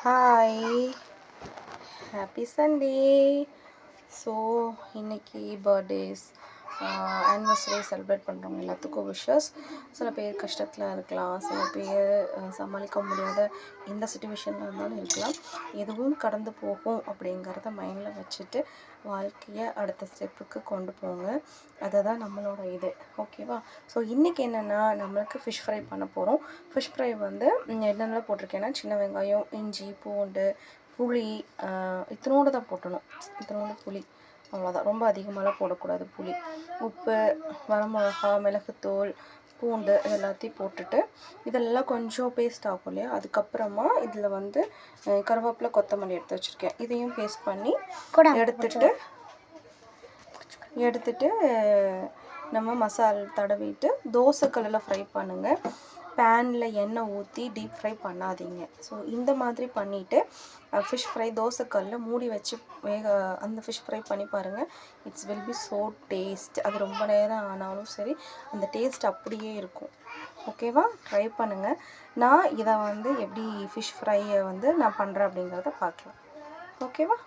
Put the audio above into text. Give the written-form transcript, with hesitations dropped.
Hi, happy Sunday. So இன்றைக்கி birthdays anniversary celebrate பண்ணுறவங்க எல்லாத்துக்கும் விஷஸ். சில பேர் கஷ்டத்தில் இருக்கலாம், சில பேர் சமாளிக்க முடியாத எந்த சுச்சுவேஷனில் இருந்தாலும் இருக்கலாம். எதுவும் கடந்து போகும் அப்படிங்கிறத மைண்டில் வச்சுட்டு வாழ்க்கையை அடுத்த ஸ்டெப்புக்கு கொண்டு போங்க. அதை தான் நம்மளோட இது, ஓகேவா? ஸோ இன்றைக்கி என்னென்னா, நம்மளுக்கு ஃபிஷ் ஃப்ரை பண்ண போகிறோம். ஃபிஷ் ஃப்ரை வந்து என்னென்ன போட்டிருக்கேன்னா, சின்ன வெங்காயம், இஞ்சி, பூண்டு, புளி, இத்தினோடு தான் போட்டணும், இத்தினோடு புளி, அவ்வளோதான். ரொம்ப அதிகமாகலாம் போடக்கூடாது. புளி, உப்பு, வரமிளகா, மிளகுத்தூள், பூண்டு எல்லாத்தையும் போட்டுட்டு இதெல்லாம் கொஞ்சம் பேஸ்ட் ஆகும் இல்லையா, அதுக்கப்புறமா இதில் வந்து கருவேப்பிலை, கொத்தமல்லி எடுத்து வச்சுருக்கேன். இதையும் பேஸ்ட் பண்ணி எடுத்துட்டு நம்ம மசாலா தடவிட்டு தோசைக்கல்லில் ஃப்ரை பண்ணுங்கள். பேனில் எண்ணெய் ஊற்றி டீப் ஃப்ரை பண்ணாதீங்க. ஸோ இந்த மாதிரி பண்ணிவிட்டு ஃபிஷ் ஃப்ரை தோசைக்கல்லில் மூடி வச்சு அந்த ஃபிஷ் ஃப்ரை பண்ணி பாருங்கள். It's will be so taste. அது ரொம்ப நேரம் ஆனாலும் சரி, அந்த டேஸ்ட் அப்படியே இருக்கும். ஓகேவா? ட்ரை பண்ணுங்கள். நான் இதை வந்து எப்படி ஃபிஷ் ஃப்ரையை வந்து நான் பண்ணுறேன் அப்படிங்கிறத பார்க்கலாம். ஓகேவா?